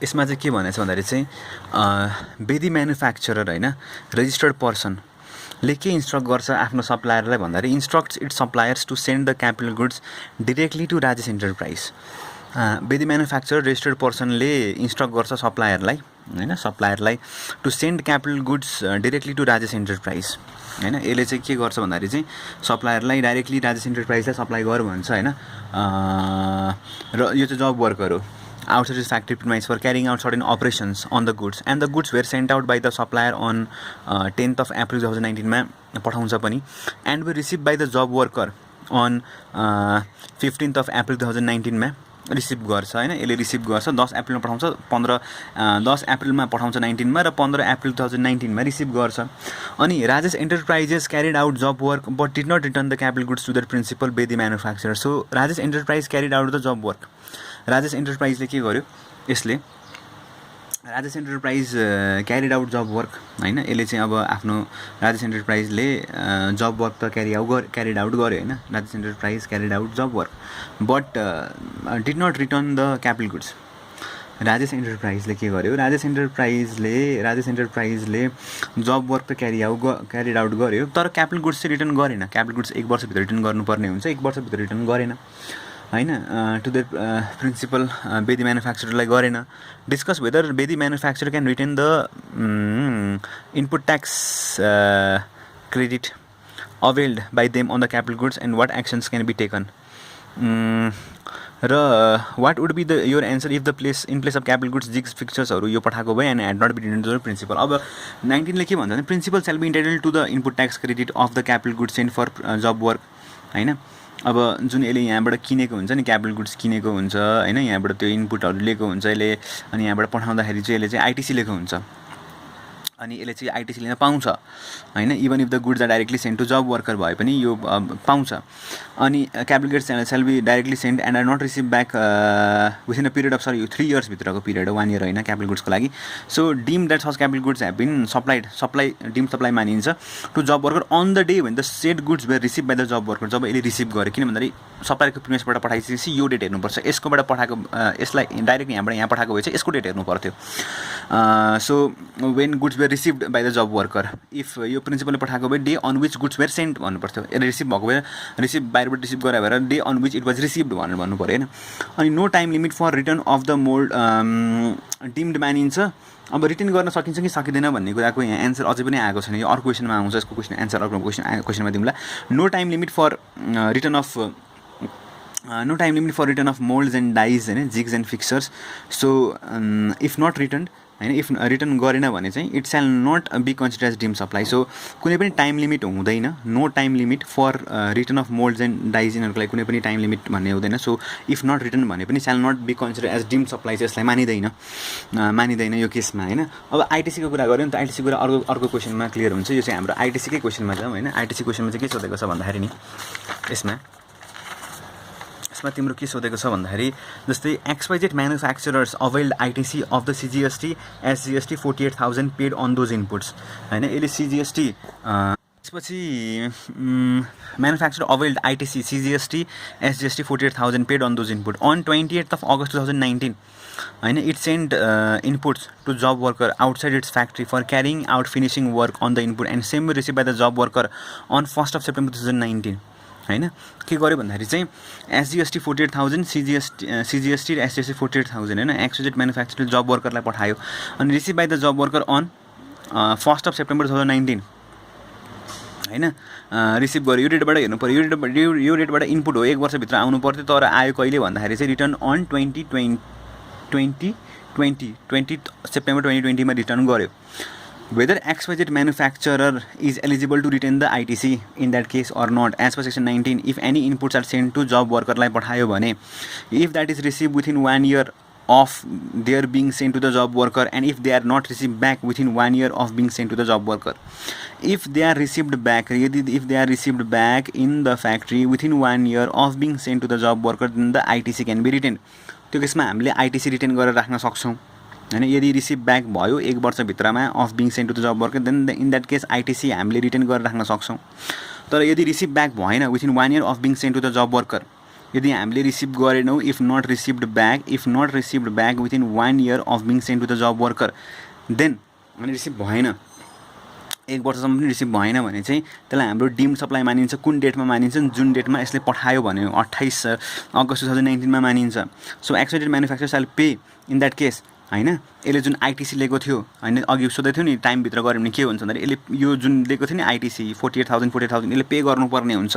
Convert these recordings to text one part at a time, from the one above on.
यसमा चाहिँ के भनेछ भन्दाखेरि चाहिँ बेदी म्यानुफ्याक्चरर हैन रेजिस्टर्ड पर्सनले के इन्स्ट्रक्ट गर्छ आफ्नो सप्लायरलाई भन्दाखेरि instructs its suppliers to send the capital goods directly to Rajesh enterprise. Bedi manufacturer registered पर्सनले इन्स्ट्रक्ट गर्छ सप्लायरलाई to send capital goods directly to Rajesh enterprise हैन। यसले चाहिँ के गर्छ भन्दाखेरि चाहिँ सप्लायरलाई डाइरेक्टली राजेश एन्टरप्राइजलाई सप्लाई गर भन्छ हैन। र यो चाहिँ जब वर्कर हो outside his factory premises for carrying out certain operations on the goods, and the goods were sent out by the supplier on 10th of April 2019 मा पठाउँछ पनि, and were received by the job worker on 15th of April 2019 मा receive गर्छ हैन। यसले receive गर्छ 10 अप्रिलमा पठाउँछ 10 अप्रिलमा पठाउँछ 19 मा र 15 अप्रिल 2019 मा रिसिभ गर्छ। अनि Rajesh enterprises carried out job work but did not return the capital goods to their principal Bedi manufacturer. So Rajesh enterprise carried out the job work. Rajesh एन्टरप्राइजले के गर्यो, यसले Rajesh enterprise carried out job work हैन। यसले चाहिँ अब आफ्नो राजेश एन्टरप्राइजले जब वर्क त क्यारिड आउट गर्यो हैन। Rajesh enterprise carried out job work but did not return the capital goods. Rajesh एन्टरप्राइजले के गर्यो, राजेश एन्टरप्राइजले जब वर्क त क्यारिड आउट गर्यो तर क्यापिटल गुड्स चाहिँ रिटर्न गरेन। क्यापिटल गुड्स 1 वर्षभित्र रिटर्न गर्नुपर्ने हुन्छ, 1 वर्षभित्र रिटर्न गरेन हैन। टु द प्रिन्सिपल बेदी म्यानुफ्याक्चररलाई गरेन। Discuss whether Bedi manufacturer can retain the input tax credit availed by them on the capital goods and what actions can be taken. र what would be the your answer if the in place of capital goods jigs फिक्चर्सहरू यो पठाएको भए and had not be return to the principal. अब 19 ले के भन्छ भने principal shall be entitle to the input tax credit of the capital goods send for job work हैन। अब जुन यसले यहाँबाट किनेको हुन्छ नि, क्यापिटल गुड्स किनेको हुन्छ हैन, यहाँबाट त्यो इनपुटहरू लिएको हुन्छ यसले, अनि यहाँबाट पठाउँदाखेरि चाहिँ यसले चाहिँ आइटिसी लिएको हुन्छ, अनि यसले चाहिँ आइटिसी लिन पाउँछ हैन। Even if the goods are directly send to job worker भए पनि यो पाउँछ। अनि capital goods shall be directly send and are not receive back within a period of यो 3 इयर्स भित्रको पिरियड हो, 1 इयर होइन क्यापिटल गुड्सको लागि। So deem that such capital goods have been deem supply मानिन्छ to job worker on the day when the said goods were received by the job worker। जब यसले receive गर्यो, किन भन्दाखेरि सप्लायरको प्रिमिसबाट पठाइसकेपछि यो डेट हेर्नुपर्छ, यसकोबाट पठाएको यसलाई डाइरेक्ट यहाँबाट यहाँ पठाएको भए चाहिँ यसको डेट हेर्नु पर्थ्यो। So when goods were received by the job worker, if यो प्रिन्सिपलले पठाएको भए day on which goods were sent भन्नु पर्थ्यो। यसले रिसिभ भएको भए रिसिभ बाहिरबाट रिसिभ गरे भएर day on which it was received भनेर भन्नु पऱ्यो होइन। अनि no time limit for return of the mould deemed मानिन्छ। अब रिटर्न गर्न सकिन्छ कि सकिँदैन भन्ने कुराको यहाँ एन्सर अझै पनि आएको छैन। यो अर्को क्वेसनमा आउँछ, यसको क्वेसन एन्सर अर्को क्वेसनमा दिउँला। No time limit for return of moulds and dies हैन, jigs and fixtures. So if not return हैन, इफ रिटर्न गरेन भने चाहिँ it shall not be consider as dim supply. So कुनै पनि टाइम लिमिट हुँदैन, no time limit for return of moulds and dies यिनीहरूको लागि कुनै पनि टाइम लिमिट भन्ने हुँदैन। सो इफ नट रिटर्न भने पनि shall not be consider as dim supply चाहिँ यसलाई मानिँदैन यो केसमा हैन। अब आइटिसीको कुरा गऱ्यो नि त, आइटिसी कुरा अर्को क्वेसनमा क्लियर हुन्छ। यो चाहिँ हाम्रो आइटिसीकै क्वेसनमा जाउँ हैन। आइटिसी क्वेसनमा चाहिँ के सोधेको छ भन्दाखेरि नि यसमा तिम्रो के सोधेको छ भन्दाखेरि जस्तै XYZ manufacturers availed ITC of the CGST SGST 48,000 paid on those inputs हैन। यसले CGST त्यसपछि manufacture availed ITC CGST SGST 48,000 paid on those input on 28th of August 2019 हैन। It send inputs to job worker outside its factory for carrying out finishing work on the input and same receive by the job worker on 1st of September 2019 हैन। के गर्यो भन्दाखेरि चाहिँ SGST 48,000 CGST र SGST 48,000 हैन XYZ म्यानुफ्याक्चरले जब वर्करलाई पठायो अनि receive by the job worker on 1st of September 2019 हैन। रिसिभ गर्यो, यो डेटबाट हेर्नु पऱ्यो, यो डेटबाट इनपुट हो 1 वर्षभित्र आउनु पर्थ्यो, तर आयो कहिले भन्दाखेरि चाहिँ रिटर्न अन 20 September 2020 मा रिटर्न गर्यो। Whether XYZ manufacturer is eligible to retain the ITC in that case or not, as per section 19, if any inputs are sent to job worker लाई पठायो भने, if that is received within 1 year of their being sent to the job worker and if they are not received back within 1 year of being sent to the job worker, if they are received back in the factory within 1 year of being sent to the job worker, then the ITC can be retained। त्यो केसमा हामीले ITC retain गरेर राख्न सक्छौँ हैन। यदि receive back भयो 1 वर्षभित्रमा of being sent to the job worker, then in that case ITC हामीले रिटेन गरेर राख्न सक्छौँ। तर यदि रिसिभ ब्याक भएन within 1 year of being sent to the job worker यदि हामीले रिसिभ गरेनौँ, if not received back within 1 year of being send to the job worker, then अनि रिसिभ भएन, 1 वर्षसम्म पनि रिसिभ भएन भने चाहिँ त्यसलाई हाम्रो डिम्ड सप्लाई मानिन्छ। कुन डेटमा मानिन्छ? जुन डेटमा यसले पठायो भने 28 अगस्त 2019 मा मानिन्छ। So expected manufacture shall pay in that case, हैन। यसले जुन आइटिसी लिएको थियो, हैन, अघि सोधेको थियो नि टाइमभित्र गऱ्यो भने के हुन्छ भन्दाखेरि यसले यो जुन लिएको थियो नि आइटिसी 48,000 यसले पे गर्नुपर्ने हुन्छ।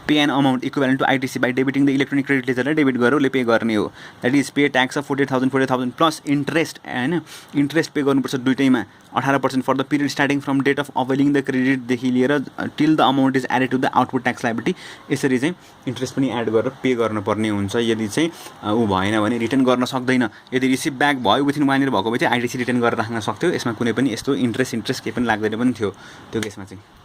Pay an amount equivalent to ITC by debiting the electronic credit लेजरलाई डेबिट गरेर उसले पे गर्ने हो। That is pay tax of 48,000 plus interest, हैन। इन्ट्रेस्ट पे गर्नुपर्छ दुइटैमा 18% for the period starting from date of availing the क्रेडिटदेखि लिएर till the amount is added to the output tax liability. यसरी चाहिँ इन्ट्रेस्ट पनि एड गरेर पे गर्नुपर्ने हुन्छ। यदि चाहिँ ऊ भएन भने रिटर्न गर्न सक्दैन। यदि रिसिभ ब्याक भयो विथिन 1 year भएको भए चाहिँ आइटिसी रिटर्न गरेर राख्न सक्थ्यो। यसमा कुनै पनि यस्तो इन्ट्रेस्ट केही पनि लाग्दैन पनि थियो त्यो केसमा चाहिँ।